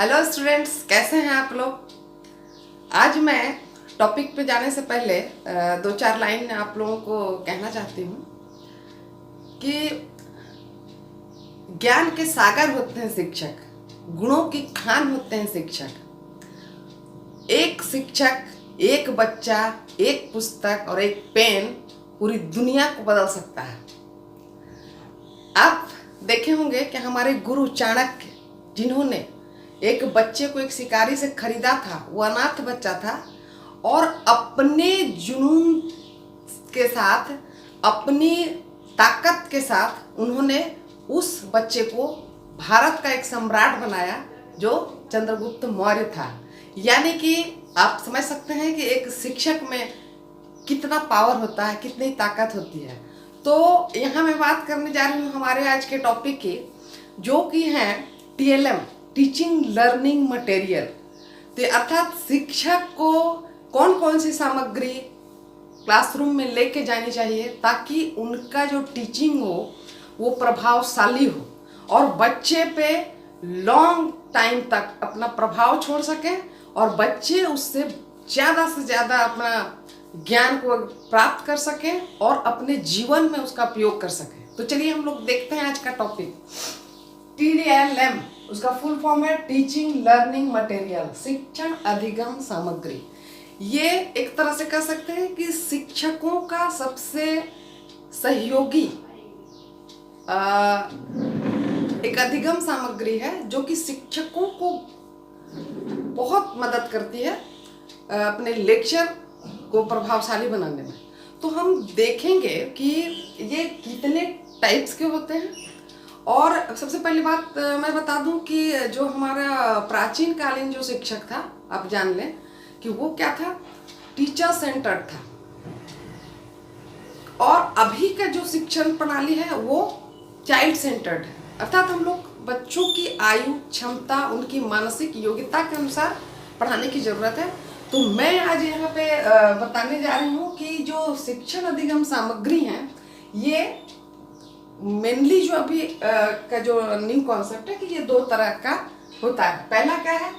Hello students, कैसे हैं आप लोग। आज मैं टॉपिक पे जाने से पहले दो चार लाइन आप लोगों को कहना चाहती हूँ कि ज्ञान के सागर होते हैं शिक्षक, गुणों की खान होते हैं शिक्षक। एक शिक्षक, एक बच्चा, एक पुस्तक और एक पेन पूरी दुनिया को बदल सकता है। आप देखे होंगे कि हमारे गुरु चाणक्य, जिन्होंने एक बच्चे को एक शिकारी से खरीदा था, वो अनाथ बच्चा था और अपने जुनून के साथ, अपनी ताकत के साथ उन्होंने उस बच्चे को भारत का एक सम्राट बनाया जो चंद्रगुप्त मौर्य था। यानी कि आप समझ सकते हैं कि एक शिक्षक में कितना पावर होता है, कितनी ताकत होती है। तो यहाँ मैं बात करने जा रही हूँ हमारे आज के टॉपिक की, जो कि है TLM, टीचिंग लर्निंग मटेरियल। तो अर्थात शिक्षक को कौन कौन सी सामग्री क्लासरूम में लेके जानी चाहिए ताकि उनका जो टीचिंग हो वो प्रभावशाली हो और बच्चे पे लॉन्ग टाइम तक अपना प्रभाव छोड़ सके और बच्चे उससे ज़्यादा से ज़्यादा अपना ज्ञान को प्राप्त कर सके और अपने जीवन में उसका उपयोग कर सके। तो चलिए हम लोग देखते हैं आज का टॉपिक। TLM, उसका फुल फॉर्म है टीचिंग लर्निंग मटेरियल, शिक्षण अधिगम सामग्री। ये एक तरह से कह सकते हैं कि शिक्षकों का सबसे सहयोगी एक अधिगम सामग्री है जो कि शिक्षकों को बहुत मदद करती है अपने लेक्चर को प्रभावशाली बनाने में। तो हम देखेंगे कि ये कितने टाइप्स के होते हैं। और सबसे पहली बात मैं बता दूं कि जो हमारा प्राचीन कालीन जो शिक्षक था, आप जान लें कि वो क्या था, टीचर सेंटर्ड था। और अभी का जो शिक्षण प्रणाली है वो चाइल्ड सेंटर्ड है। अर्थात हम लोग बच्चों की आयु, क्षमता, उनकी मानसिक योग्यता के अनुसार पढ़ाने की जरूरत है। तो मैं आज यहाँ पे बताने जा रही हूँ कि जो शिक्षण अधिगम सामग्री है, ये मेनली जो अभी का जो न्यू कॉन्सेप्ट है कि ये दो तरह का होता है। पहला क्या है,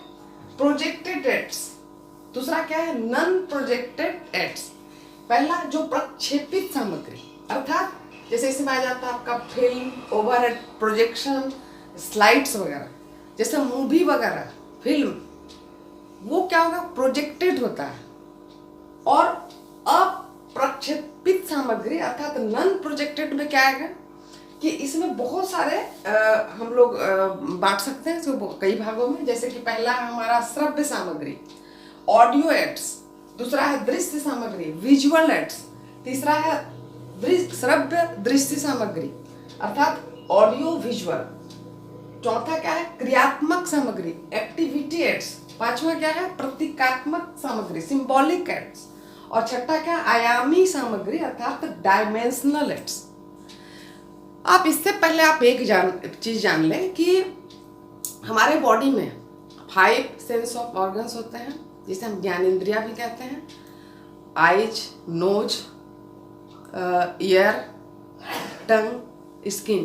प्रोजेक्टेड एड्स। दूसरा क्या है, नॉन प्रोजेक्टेड एड्स। पहला जो प्रक्षेपित सामग्री, अर्थात जैसे इसमें आ जाता है आपका फिल्म, ओवरहेड प्रोजेक्शन, स्लाइड्स वगैरह, जैसे मूवी वगैरह, फिल्म, वो क्या होगा, प्रोजेक्टेड होता है। और अप्रक्षेपित सामग्री अर्थात नॉन प्रोजेक्टेड में क्या आएगा कि इसमें बहुत सारे हम लोग बांट सकते हैं इसको कई भागों में। जैसे कि पहला है हमारा श्रव्य सामग्री, ऑडियो एड्स। दूसरा है दृश्य सामग्री, विजुअल एड्स। तीसरा है श्रव्य दृश्य सामग्री अर्थात ऑडियो विजुअल। चौथा क्या है, क्रियात्मक सामग्री, एक्टिविटी एड्स। पांचवा क्या है, प्रतीकात्मक सामग्री, सिंबॉलिक एड्स। और छठा क्या, आयामी सामग्री अर्थात डायमेंशनल एड्स। आप इससे पहले आप एक चीज जान लें कि हमारे बॉडी में 5 सेंस ऑफ ऑर्गन्स होते हैं, जिसे हम ज्ञानेंद्रिया भी कहते हैं। Eyes, nose, ear, tongue, skin.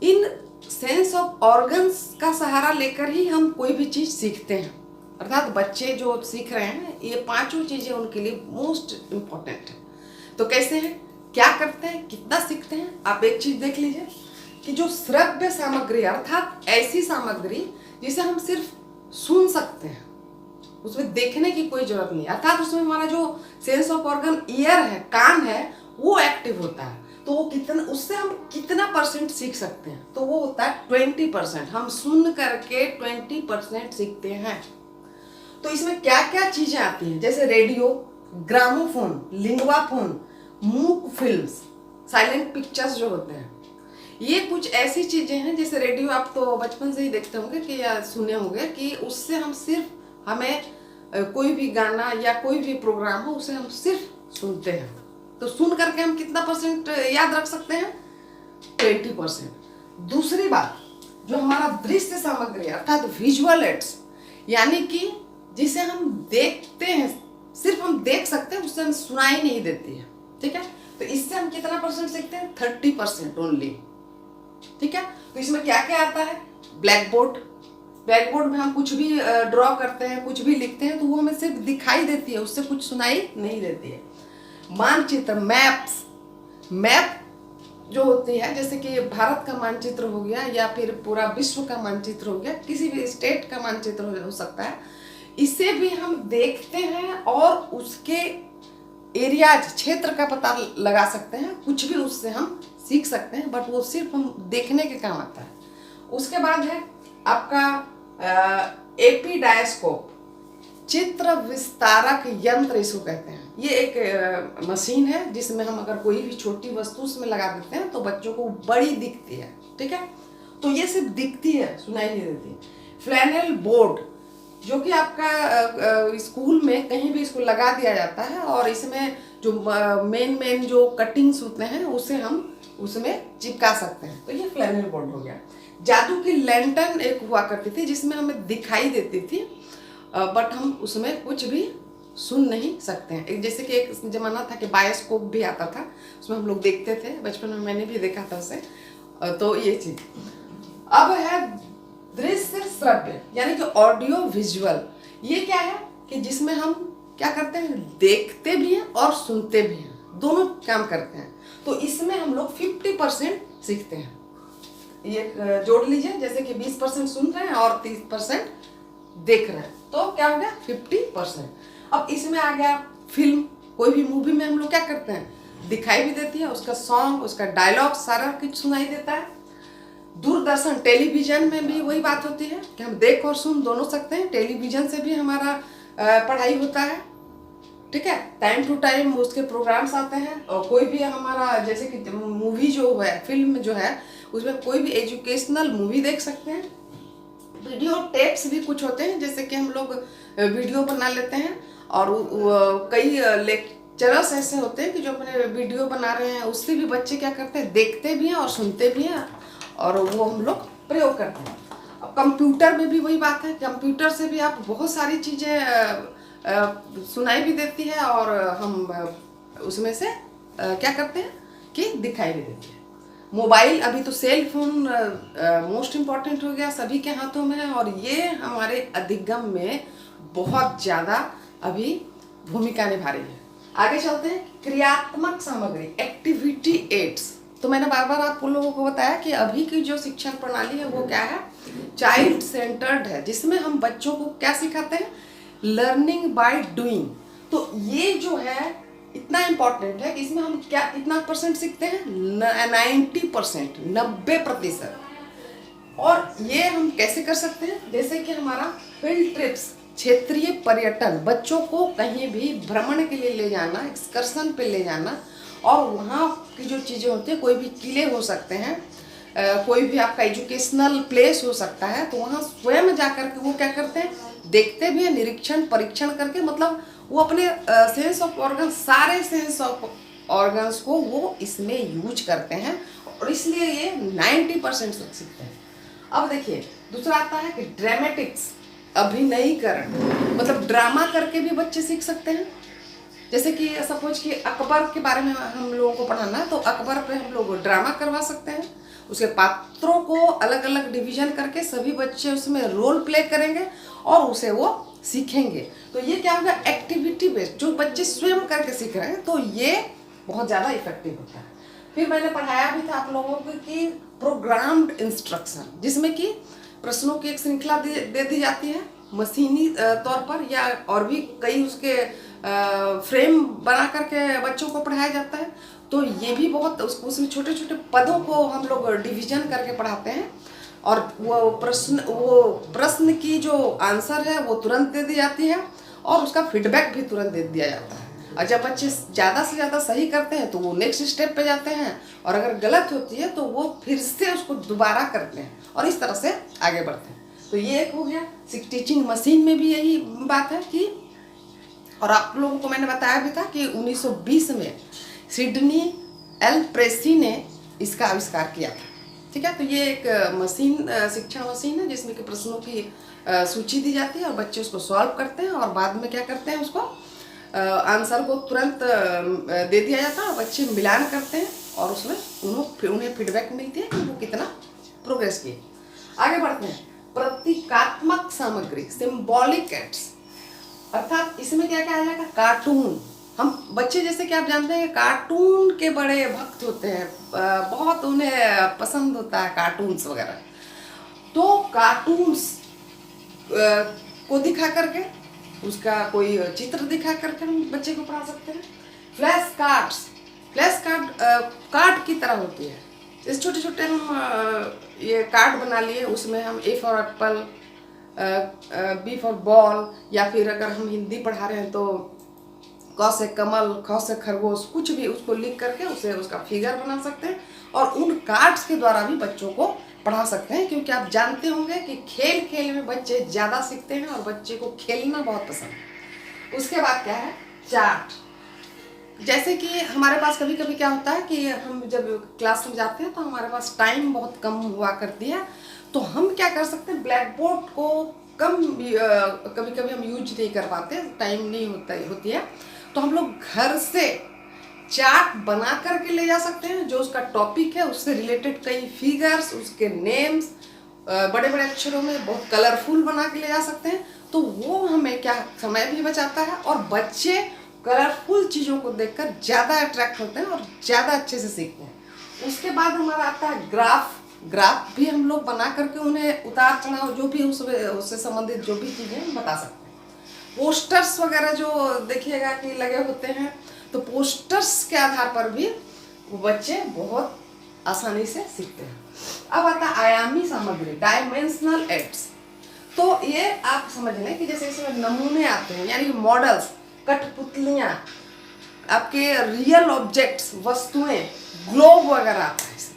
इन सेंस ऑफ ऑर्गन्स का सहारा लेकर ही हम कोई भी चीज सीखते हैं। अर्थात बच्चे जो सीख रहे हैं, ये पांचों चीजें उनके लिए मोस्ट इम्पोर्टेंट है। तो कैसे हैं, क्या करते हैं, कितना सीखते हैं, आप एक चीज देख लीजिए कि जो श्रव्य सामग्री अर्थात ऐसी सामग्री जिसे हम सिर्फ सुन सकते हैं, उसमें देखने की कोई जरूरत नहीं, अर्थात उसमें हमारा जो सेंस ऑफ ऑर्गन ईयर है, कान है, वो एक्टिव होता है। तो वो कितना, उससे हम कितना % सीख सकते हैं, तो वो होता है 20%। हम सुन करके 20% सीखते हैं। तो इसमें क्या क्या चीजें आती हैं, जैसे रेडियो, ग्रामोफोन, लिंग्वाफोन, मूक फिल्म्स, साइलेंट पिक्चर्स जो होते हैं, ये कुछ ऐसी चीजें हैं। जैसे रेडियो आप तो बचपन से ही देखते होंगे कि या सुने होंगे कि उससे हम सिर्फ, हमें कोई भी गाना या कोई भी प्रोग्राम हो उसे हम सिर्फ सुनते हैं। तो सुन करके हम कितना % याद रख सकते हैं, 20%। दूसरी बात, जो हमारा दृश्य सामग्री अर्थात विजुअल एड्स, यानी कि जिसे हम देखते हैं, सिर्फ हम देख सकते हैं, उससे हम सुनाई नहीं देती है, ठीक है। तो इससे हम कितना % सीखते हैं, 30% ओनली, ठीक है। तो इसमें क्या क्या आता है, ब्लैक बोर्ड, ब्लैक बोर्ड में हम कुछ भी ड्रॉ करते हैं, कुछ भी लिखते हैं, तो वो हमें सिर्फ दिखाई देती है, उससे कुछ सुनाई नहीं देती है। मानचित्र, मैप जो होती है, जैसे कि भारत का मानचित्र हो गया या फिर पूरा विश्व का मानचित्र हो गया, किसी भी स्टेट का मानचित्र हो सकता है, इसे भी हम देखते हैं और उसके एरियाज, क्षेत्र का पता लगा सकते हैं, कुछ भी उससे हम सीख सकते हैं, बट वो सिर्फ हम देखने के काम आता है। उसके बाद है आपका एपीडायस्कोप, चित्र विस्तारक यंत्र इसको कहते हैं। ये एक मशीन है जिसमें हम अगर कोई भी छोटी वस्तु उसमें लगा देते हैं तो बच्चों को बड़ी दिखती है, ठीक है। तो ये सिर्फ दिखती है, सुनाई नहीं देती। फ्लैनेल बोर्ड, जो कि आपका स्कूल में कहीं भी इसको लगा दिया जाता है और इसमें जो मेन जो कटिंग्स होते हैं उसे हम उसमें चिपका सकते हैं, तो ये फ्लैनेल बोर्ड हो गया। जादू की लैंटर्न एक हुआ करती थी जिसमें हमें दिखाई देती थी, बट हम उसमें कुछ भी सुन नहीं सकते हैं। जैसे कि एक जमाना था कि बायोस्कोप भी आता था, उसमें हम लोग देखते थे, बचपन में मैंने भी देखा था उसे। तो ये चीज। अब है दृश्य श्रव्य, यानी कि ऑडियो विजुअल। ये क्या है कि जिसमें हम क्या करते हैं, देखते भी हैं और सुनते भी हैं, दोनों काम करते हैं। तो इसमें हम लोग 50% सीखते हैं। ये जोड़ लीजिए, जैसे कि 20% सुन रहे हैं और 30% देख रहे हैं, तो क्या हो गया 50%। अब इसमें आ गया फिल्म, कोई भी मूवी में हम लोग क्या करते हैं, दिखाई भी देती है, उसका सॉन्ग, उसका डायलॉग सारा कुछ सुनाई देता है। दूरदर्शन, टेलीविजन में भी वही बात होती है कि हम देख और सुन दोनों सकते हैं। टेलीविजन से भी हमारा पढ़ाई होता है, ठीक है। टाइम टू टाइम उसके प्रोग्राम्स आते हैं, और कोई भी हमारा जैसे कि मूवी जो है, फिल्म जो है, उसमें कोई भी एजुकेशनल मूवी देख सकते हैं। वीडियो टेप्स भी कुछ होते हैं, जैसे कि हम लोग वीडियो बना लेते हैं, और कई लेक्चरर्स ऐसे होते हैं कि जो अपने वीडियो बना रहे हैं, उससे भी बच्चे क्या करते हैं, देखते भी हैं और सुनते भी हैं, और वो हम लोग प्रयोग करते हैं। अब कंप्यूटर में भी वही बात है, कंप्यूटर से भी आप बहुत सारी चीज़ें सुनाई भी देती है और हम उसमें से क्या करते हैं कि दिखाई भी देती है। मोबाइल, अभी तो सेल फोन मोस्ट इम्पॉर्टेंट हो गया, सभी के हाथों में है, और ये हमारे अधिगम में बहुत ज़्यादा अभी भूमिका निभा रही है। आगे चलते हैं, क्रियात्मक सामग्री, एक्टिविटी एड्स। तो मैंने बार बार आप लोगों को बताया कि अभी की जो शिक्षा प्रणाली है वो क्या है, चाइल्ड सेंटर्ड है, जिसमें हम बच्चों को क्या सिखाते हैं, लर्निंग बाय डूइंग। तो ये जो है इतना इम्पोर्टेंट है कि इसमें हम क्या इतना परसेंट सीखते हैं, 90%, 90%। और ये हम कैसे कर सकते हैं, जैसे कि हमारा फील्ड ट्रिप्स, क्षेत्रीय पर्यटन, बच्चों को कहीं भी भ्रमण के लिए ले जाना, एक्सकर्शन पे ले जाना, और वहाँ की जो चीज़ें होती हैं, कोई भी किले हो सकते हैं, कोई भी आपका एजुकेशनल प्लेस हो सकता है, तो वहाँ स्वयं जा कर के वो क्या करते हैं, देखते भी हैं, निरीक्षण परीक्षण करके, मतलब वो अपने सेंस ऑफ ऑर्गन, सारे सेंस ऑफ ऑर्गन्स को वो इसमें यूज करते हैं, और इसलिए ये 90% सीखते हैं। अब देखिए दूसरा आता है कि ड्रामेटिक्स, अभिनयीकरण, मतलब ड्रामा करके भी बच्चे सीख सकते हैं। जैसे कि सपोज कि अकबर के बारे में हम लोगों को पढ़ाना है, तो अकबर पे हम लोग ड्रामा करवा सकते हैं, उसके पात्रों को अलग अलग डिवीजन करके सभी बच्चे उसमें रोल प्ले करेंगे और उसे वो सीखेंगे। तो ये क्या होगा, एक्टिविटी बेस्ड, जो बच्चे स्वयं करके सीख रहे हैं, तो ये बहुत ज़्यादा इफेक्टिव होता है। फिर मैंने पढ़ाया भी था आप लोगों को कि प्रोग्राम्ड इंस्ट्रक्शन, जिसमें कि प्रश्नों की एक श्रृंखला दे दी जाती है मशीनी तौर पर, या और भी कई उसके फ्रेम बना करके बच्चों को पढ़ाया जाता है। तो ये भी बहुत, उसमें छोटे छोटे पदों को हम लोग डिवीजन करके पढ़ाते हैं, और वो प्रश्न की जो आंसर है वो तुरंत दे दी जाती है, और उसका फीडबैक भी तुरंत दे दिया जाता है। और जब बच्चे ज़्यादा से ज़्यादा सही करते हैं तो वो नेक्स्ट स्टेप पे जाते हैं, और अगर गलत होती है तो वो फिर से उसको दोबारा करते हैं, और इस तरह से आगे बढ़ते हैं। तो ये एक हो गया। टीचिंग मशीन में भी यही बात है कि, और आप लोगों को मैंने बताया भी था कि 1920 में सिडनी एल प्रेसी ने इसका आविष्कार किया था, ठीक है। तो ये एक मशीन, शिक्षा मशीन है, जिसमें कि प्रश्नों की सूची दी जाती है और बच्चे उसको सॉल्व करते हैं, और बाद में क्या करते हैं, उसको आंसर को तुरंत दे दिया जाता है, और बच्चे मिलान करते हैं, और उसमें उन्हें फीडबैक मिलती है कि वो कितना प्रोग्रेस किए। आगे बढ़ते हैं, प्रतीकात्मक सामग्री, सिंबॉलिक एड्स, अर्थात इसमें क्या क्या आ जाएगा, कार्टून। हम बच्चे जैसे कि आप जानते हैं कार्टून के बड़े भक्त होते हैं, बहुत उन्हें पसंद होता है कार्टून्स वगैरह। तो कार्टून्स को दिखा करके, उसका कोई चित्र दिखा करके हम बच्चे को पढ़ा सकते हैं। Flash cards, flash card card की तरह होती है। इस छोटे छोटे हम ये कार्ड बना लिए, उसमें हम A for apple, B for ball, या फिर अगर हम हिंदी पढ़ा रहे हैं तो क से कमल, ख से खरगोश, कुछ भी उसको लिख करके उसे उसका फिगर बना सकते हैं और उन कार्ड्स के द्वारा भी बच्चों को पढ़ा सकते हैं। क्योंकि आप जानते होंगे कि खेल खेल में बच्चे ज़्यादा सीखते हैं और बच्चे को खेलना बहुत पसंद है। उसके बाद क्या है, चार्ट। जैसे कि हमारे पास कभी कभी क्या होता है कि हम जब क्लास में जाते हैं तो हमारे पास टाइम बहुत कम हुआ करती है, तो हम क्या कर सकते हैं, ब्लैक बोर्ड को कभी कभी हम यूज नहीं कर पाते, टाइम नहीं होती है, तो हम लोग घर से चार्ट बना करके ले जा सकते हैं। जो उसका टॉपिक है उससे रिलेटेड कई फिगर्स, उसके नेम्स बड़े बड़े अक्षरों में बहुत कलरफुल बना के ले जा सकते हैं। तो वो हमें क्या समय भी बचाता है और बच्चे कलरफुल चीज़ों को देखकर ज़्यादा अट्रैक्ट होते हैं और ज़्यादा अच्छे से सीखते हैं। उसके बाद हमारा आता है ग्राफ। ग्राफ भी हम लोग बना करके उन्हें उतार चढ़ाव जो भी उससे संबंधित जो भी चीज़ें हम बता सकते हैं। पोस्टर्स वगैरह जो देखिएगा कि लगे होते हैं, तो पोस्टर्स के आधार पर भी वो बच्चे बहुत आसानी से सीखते हैं। अब आता है आयामी सामग्री, डायमेंशनल एड्स। तो ये आप समझ लें कि जैसे इसमें नमूने आते हैं, यानी मॉडल्स, कठपुतलियाँ, आपके रियल ऑब्जेक्ट्स, वस्तुएं, ग्लोब वगैरह आता है इसमें।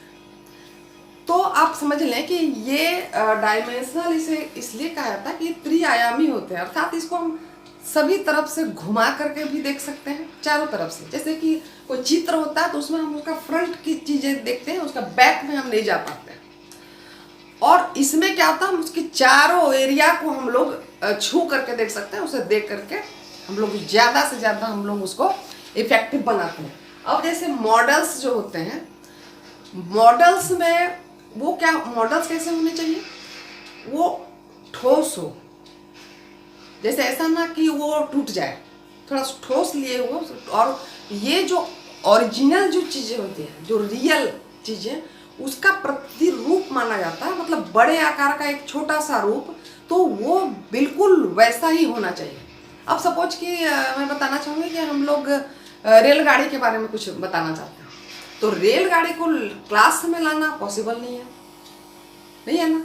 तो आप समझ लें कि ये डायमेंशनल इसे इसलिए कहा जाता है कि त्रिआयामी होते हैं, अर्थात इसको हम सभी तरफ से घुमा करके भी देख सकते हैं, चारों तरफ से। जैसे कि कोई चित्र होता है तो उसमें हम उसका फ्रंट की चीज़ें देखते हैं, उसका बैक में हम नहीं जा पाते हैं। और इसमें क्या होता है, हम उसके चारों एरिया को हम लोग छू करके देख सकते हैं, उसे देख करके हम लोग ज़्यादा से ज़्यादा हम लोग उसको इफेक्टिव बनाते हैं। अब जैसे मॉडल्स जो होते हैं, मॉडल्स में वो क्या, मॉडल्स कैसे होने चाहिए, वो ठोस हो, जैसे ऐसा ना कि वो टूट जाए, थोड़ा ठोस लिए हो। और ये जो ओरिजिनल जो चीज़ें होती हैं, जो रियल चीज़ें, उसका प्रतिरूप माना जाता है, मतलब बड़े आकार का एक छोटा सा रूप, तो वो बिल्कुल वैसा ही होना चाहिए। अब सपोज कि मैं बताना चाहूँगी कि हम लोग रेलगाड़ी के बारे में कुछ बताना चाहते हैं, तो रेलगाड़ी को क्लास में लाना पॉसिबल नहीं है ना।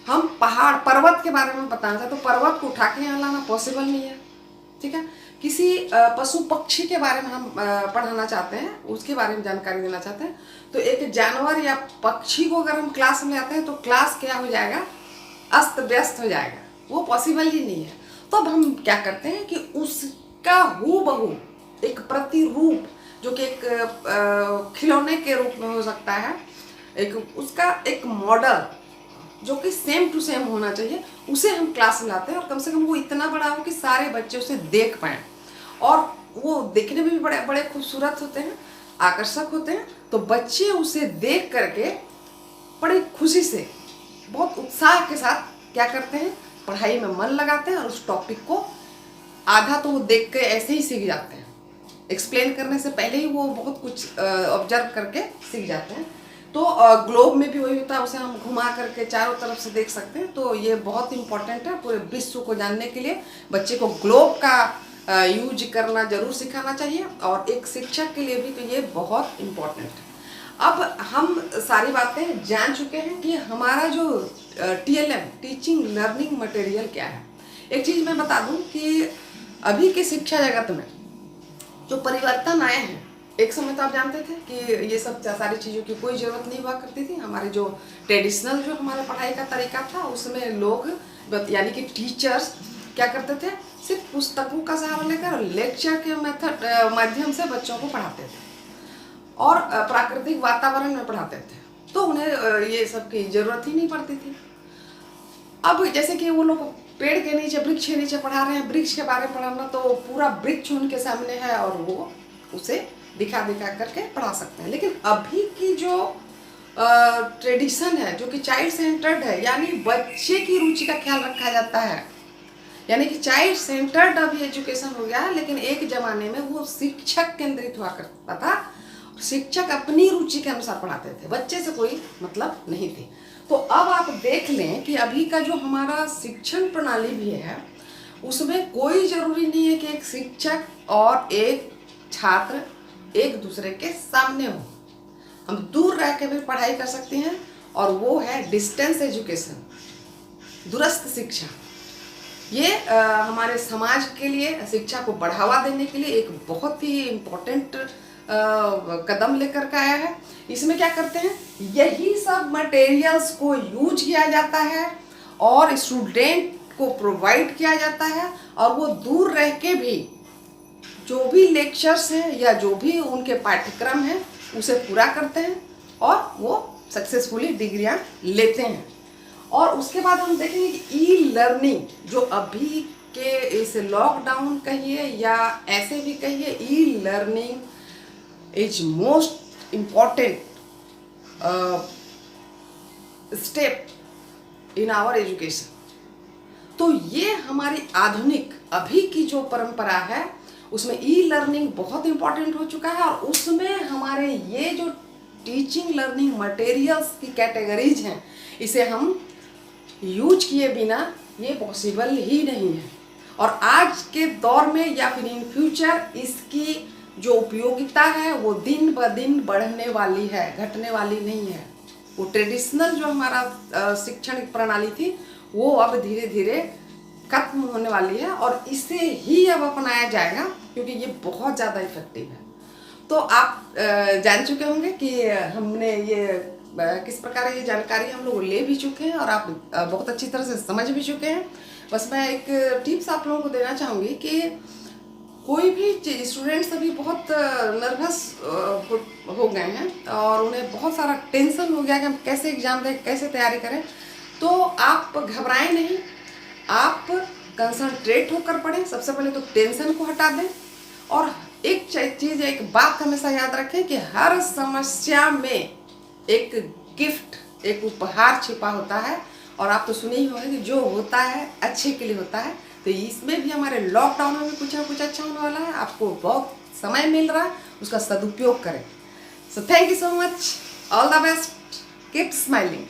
हम पहाड़ पर्वत के बारे में बताना चाहते तो पर्वत को उठा के यहाँ लाना पॉसिबल नहीं है, ठीक है। किसी पशु पक्षी के बारे में हम पढ़ाना चाहते हैं, उसके बारे में जानकारी देना चाहते हैं, तो एक जानवर या पक्षी को अगर हम क्लास में लाते हैं तो क्लास क्या हो जाएगा, अस्त व्यस्त हो जाएगा, वो पॉसिबल ही नहीं है। तो अब हम क्या करते हैं कि उसका हूबहू एक प्रतिरूप, जो कि एक खिलौने के रूप में हो सकता है, एक उसका एक मॉडल जो कि सेम टू सेम होना चाहिए, उसे हम क्लास में लाते हैं। और कम से कम वो इतना बड़ा हो कि सारे बच्चे उसे देख पाएँ, और वो देखने में भी बड़े बड़े खूबसूरत होते हैं, आकर्षक होते हैं। तो बच्चे उसे देख करके बड़ी खुशी से, बहुत उत्साह के साथ क्या करते हैं, पढ़ाई में मन लगाते हैं और उस टॉपिक को आधा तो वो देख के ऐसे ही सीख जाते हैं, एक्सप्लेन करने से पहले ही वो बहुत कुछ ऑब्जर्व करके सीख जाते हैं। तो ग्लोब में भी वही होता है, उसे हम घुमा करके चारों तरफ से देख सकते हैं। तो ये बहुत इंपॉर्टेंट है, पूरे विश्व को जानने के लिए बच्चे को ग्लोब का यूज करना जरूर सिखाना चाहिए, और एक शिक्षक के लिए भी तो ये बहुत इम्पोर्टेंट है। अब हम सारी बातें जान चुके हैं कि हमारा जो TLM, टीचिंग लर्निंग मटेरियल क्या है। एक चीज़ मैं बता दूं कि अभी के शिक्षा जगत में जो परिवर्तन आए हैं, एक समय तो आप जानते थे कि ये सब सारी चीज़ों की कोई ज़रूरत नहीं हुआ करती थी। हमारे जो ट्रेडिशनल जो हमारे पढ़ाई का तरीका था, उसमें लोग यानी कि टीचर्स क्या करते थे, सिर्फ पुस्तकों का सहारा लेकर लेक्चर के माध्यम से बच्चों को पढ़ाते थे और प्राकृतिक वातावरण में पढ़ाते थे, तो उन्हें ये सब की ज़रूरत ही नहीं पड़ती थी। अब जैसे कि वो लोग पेड़ के नीचे, वृक्ष के नीचे पढ़ा रहे हैं, वृक्ष के बारे में पढ़ाना, तो पूरा वृक्ष उनके सामने है और वो उसे दिखा करके पढ़ा सकते हैं। लेकिन अभी की जो ट्रेडिशन है जो कि चाइल्ड सेंटर्ड है, यानी बच्चे की रुचि का ख्याल रखा जाता है, यानी कि चाइल्ड सेंटर्ड अभी एजुकेशन हो गया है। लेकिन एक जमाने में वो शिक्षक केंद्रित हुआ करता था, शिक्षक अपनी रुचि के अनुसार पढ़ाते थे, बच्चे से कोई मतलब नहीं थी। तो अब आप देख लें कि अभी का जो हमारा शिक्षण प्रणाली भी है उसमें कोई जरूरी नहीं है कि एक शिक्षक और एक छात्र एक दूसरे के सामने हो, हम दूर रह के भी पढ़ाई कर सकते हैं, और वो है डिस्टेंस एजुकेशन, दूरस्थ शिक्षा। ये हमारे समाज के लिए शिक्षा को बढ़ावा देने के लिए एक बहुत ही इम्पोर्टेंट कदम लेकर के आया है। इसमें क्या करते हैं, यही सब मटेरियल्स को यूज किया जाता है और स्टूडेंट को प्रोवाइड किया जाता है, और वो दूर रह के भी जो भी लेक्चर्स हैं या जो भी उनके पाठ्यक्रम हैं उसे पूरा करते हैं और वो सक्सेसफुली डिग्रियां लेते हैं। और उसके बाद हम देखेंगे कि ई लर्निंग जो अभी के इस लॉकडाउन कहिए या ऐसे भी कहिए, e learning is most important step in our education. तो ये हमारी आधुनिक अभी की जो परंपरा है उसमें ई लर्निंग बहुत इम्पॉर्टेंट हो चुका है, और उसमें हमारे ये जो टीचिंग लर्निंग मटेरियल्स की कैटेगरीज हैं इसे हम यूज किए बिना ये पॉसिबल ही नहीं है। और आज के दौर में या फिर इन फ्यूचर इसकी जो उपयोगिता है वो दिन ब दिन बढ़ने वाली है, घटने वाली नहीं है। वो ट्रेडिशनल जो हमारा शिक्षण प्रणाली थी वो अब धीरे धीरे खत्म होने वाली है, और इसे ही अब अपनाया जाएगा क्योंकि ये बहुत ज़्यादा इफेक्टिव है। तो आप जान चुके होंगे कि हमने ये किस प्रकार ये जानकारी हम लोग ले भी चुके हैं और आप बहुत अच्छी तरह से समझ भी चुके हैं। बस मैं एक टिप्स आप लोगों को देना चाहूँगी कि कोई भी स्टूडेंट्स अभी बहुत नर्वस हो गए हैं और उन्हें बहुत सारा टेंशन हो गया कि हम कैसे एग्ज़ाम दें, कैसे तैयारी करें। तो आप घबराएं नहीं, आप कंसंट्रेट होकर पढ़ें। सबसे पहले तो टेंशन को हटा दें, और एक चीज़, एक बात हमेशा याद रखें कि हर समस्या में एक गिफ्ट, एक उपहार छिपा होता है। और आप तो सुने ही होंगे कि जो होता है अच्छे के लिए होता है, तो इसमें भी हमारे लॉकडाउन में भी कुछ ना कुछ अच्छा होने वाला है। आपको बहुत समय मिल रहा है, उसका सदुपयोग करें। So thank you so much, all the best, keep smiling.